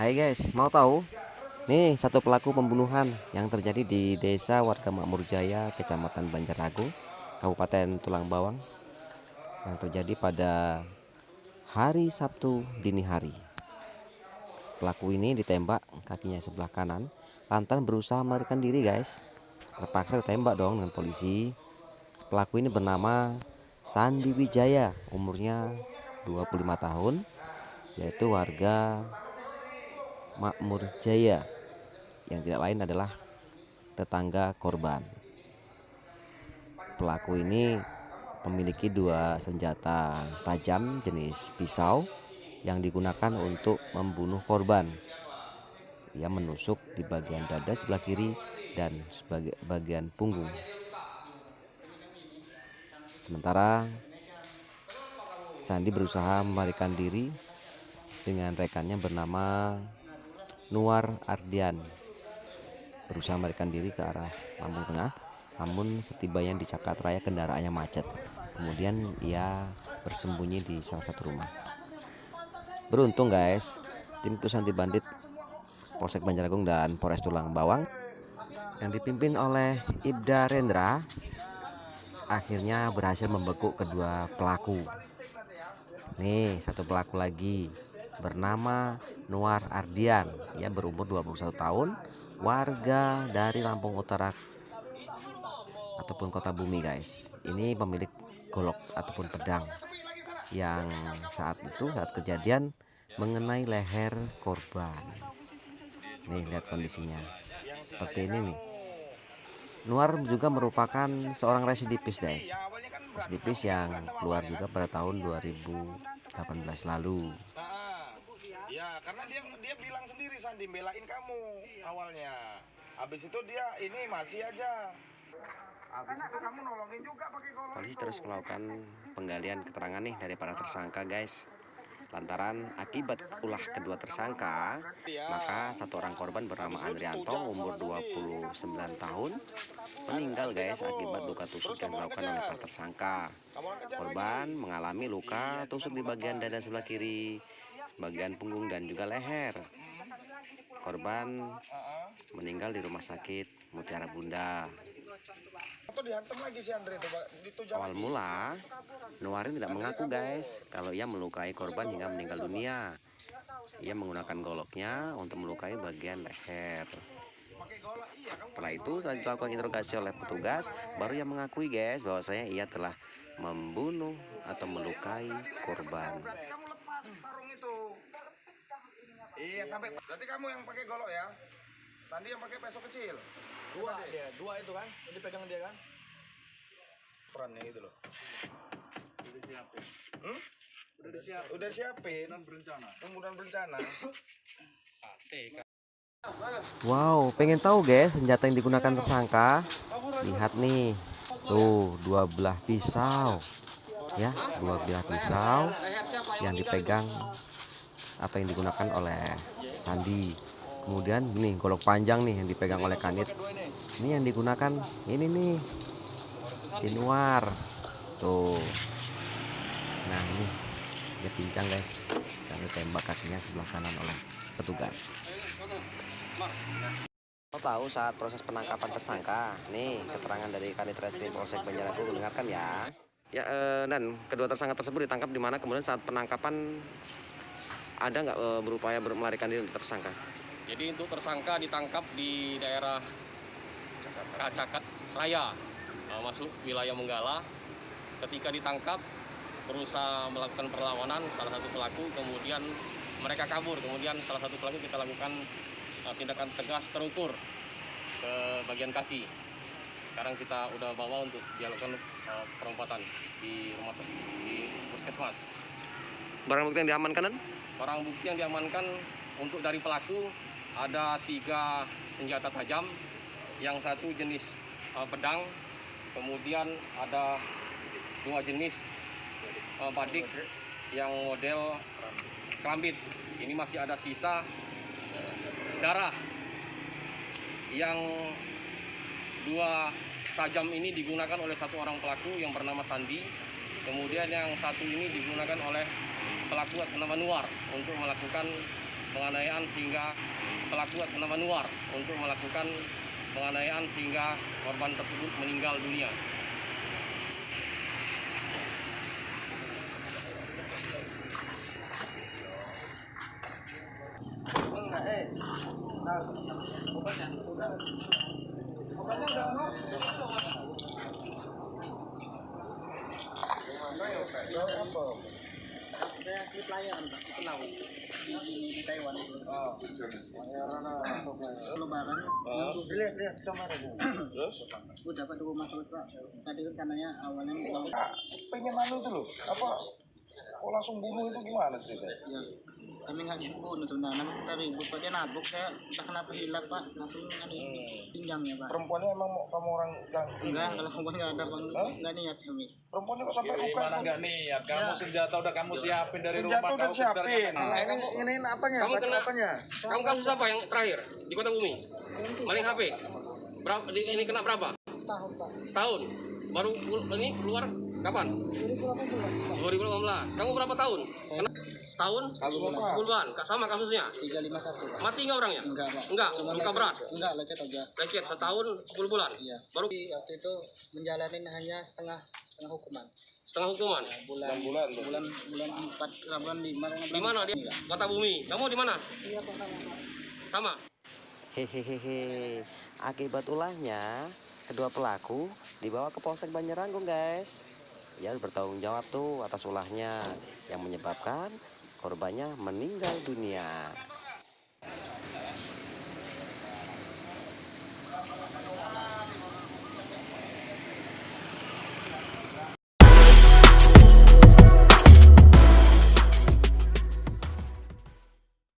Hai guys, mau tahu? Nih satu pelaku pembunuhan yang terjadi di desa Warga Makmur Jaya, Kecamatan Banjarnegara, Kabupaten Tulang Bawang, yang terjadi pada hari Sabtu dini hari. Pelaku ini ditembak kakinya sebelah kanan lantaran berusaha melarikan diri guys. Terpaksa ditembak dong dengan polisi. Pelaku ini bernama Sandi Wijaya, umurnya 25 tahun, yaitu warga Makmur Jaya, yang tidak lain adalah tetangga korban. Pelaku ini memiliki dua senjata tajam jenis pisau yang digunakan untuk membunuh korban. Ia menusuk di bagian dada sebelah kiri dan sebagai bagian punggung. Sementara Sandi berusaha melarikan diri dengan rekannya bernama Nuar Ardian. Berusaha melarikan diri ke arah Lampung Tengah, namun setibanya di Cakat Raya kendaraannya macet. Kemudian ia bersembunyi di salah satu rumah. Beruntung guys, tim Kus Anti Bandit Polsek Banjarnegara dan Polres Tulang Bawang yang dipimpin oleh Ibda Rendra akhirnya berhasil membekuk kedua pelaku. Nih satu pelaku lagi bernama Nuar Ardian. Ia berumur 21 tahun, warga dari Lampung Utara ataupun Kota Bumi guys. Ini pemilik golok ataupun pedang yang saat kejadian mengenai leher korban. Nih lihat kondisinya seperti ini nih. Nuar juga merupakan seorang residivis guys. Residivis yang keluar juga pada tahun 2018 lalu. Ya, karena dia bilang sendiri Sandi belain kamu awalnya. Habis itu dia ini masih aja. Habis itu kamu nolongin juga pakai golok. Polisi terus melakukan penggalian keterangan nih dari para tersangka guys. Lantaran akibat ulah kedua tersangka, maka satu orang korban bernama Andrianto umur 29 tahun meninggal guys akibat luka tusuk yang dilakukan oleh para tersangka. Korban mengalami luka tusuk di bagian dada sebelah kiri, bagian punggung dan juga leher. Korban meninggal di rumah sakit Mutiara Bunda. Awal mula, Nuarin tidak mengaku guys kalau ia melukai korban hingga meninggal dunia. Ia menggunakan goloknya untuk melukai bagian leher. Setelah itu, setelah dilakukan interogasi oleh petugas, baru ia mengakui guys bahwasanya ia telah membunuh atau melukai korban. Iya sampai. Berarti kamu yang pakai golok ya? Sandi yang pakai peso kecil. Dua itu kan, jadi pegang dia kan. Perannya itu loh. Udah siapin. Udah siapin. Kemudian berencana. Wow, pengen tahu guys senjata yang digunakan tersangka? Lihat nih, tuh dua belah pisau, ya, dua belah pisau yang dipegang atau yang digunakan oleh Sandi. Kemudian nih golok panjang nih yang dipegang oleh Kanit. Ini yang digunakan ini nih Sinuar. Tuh. Nah ini dia pincang guys. Dan ditembak kakinya sebelah kanan oleh petugas. Mau tahu saat proses penangkapan tersangka? Nih keterangan dari Kanit Reskrim Polsek Banjarnegara dengarkan ya. Ya dan kedua tersangka tersebut ditangkap di mana, kemudian saat penangkapan ada nggak berupaya melarikan diri untuk tersangka? Jadi untuk tersangka ditangkap di daerah Cakat Raya, masuk wilayah Menggala. Ketika ditangkap berusaha melakukan perlawanan salah satu pelaku, kemudian mereka kabur. Kemudian salah satu pelaku kita lakukan tindakan tegas terukur ke bagian kaki. Sekarang kita udah bawa untuk dilakukan perawatan di rumah sakit di puskesmas. Barang bukti yang diamankan kan? Barang bukti yang diamankan untuk dari pelaku ada 3 senjata tajam, yang satu jenis pedang, kemudian ada 2 jenis badik yang model kerambit. Ini masih ada sisa darah. Yang 2 tajam ini digunakan oleh satu orang pelaku yang bernama Sandi, kemudian yang satu ini digunakan oleh pelaku atas nama Nuar untuk melakukan penganiayaan sehingga pelaku atas nama Nuar untuk melakukan penganiayaan sehingga korban tersebut meninggal dunia. Di Taiwan itu. Lebaran. Lihat kemarin. Terus? Gue dapat rumah terus Pak. Tadi rencananya awalnya mau. Pengen anu itu loh, apa? Kok langsung bunuh itu gimana sih? Ya, kami nggak bunuh sebenarnya. Kita ribut Pak, dia nabuk saya entah kenapa hilang Pak. Langsung kan pinggangnya Pak. Perempuannya emang kamu orang Enggak, kalau perempuan nggak ada Bang. Nggak niat kami. Perempuannya kok sampai luka? Gimana nggak niat? Kamu senjata udah kamu siapin dari rumah, Senjata udah kamu siapin. Ini apanya? Kamu kena Apanya? Kamu kasus apa yang terakhir di Kota Bumi? Maling HP. Berapa ini kena berapa? Setahun Pak. Setahun. Baru ini keluar kapan? 2018 Pak. 2018. Kamu berapa tahun? Kena setahun? 10 bulan. Sama kasusnya. 351 Pak. Mati nggak orangnya? Enggak Pak. Enggak. Cuma Luka berat. Enggak, lecet aja. Lecet setahun 10 bulan. Iya. Baru Waktu itu menjalani hanya setengah hukuman. setengah hukuman. bulan 4 bulan 5 Di mana dia? Kota Bumi. Kamu di mana? iya Pak Sama. Hehehehe. Akibat ulahnya, kedua pelaku dibawa ke Polsek Banjaranggung, guys. Ya, bertanggung jawab tuh atas ulahnya yang menyebabkan korbannya meninggal dunia.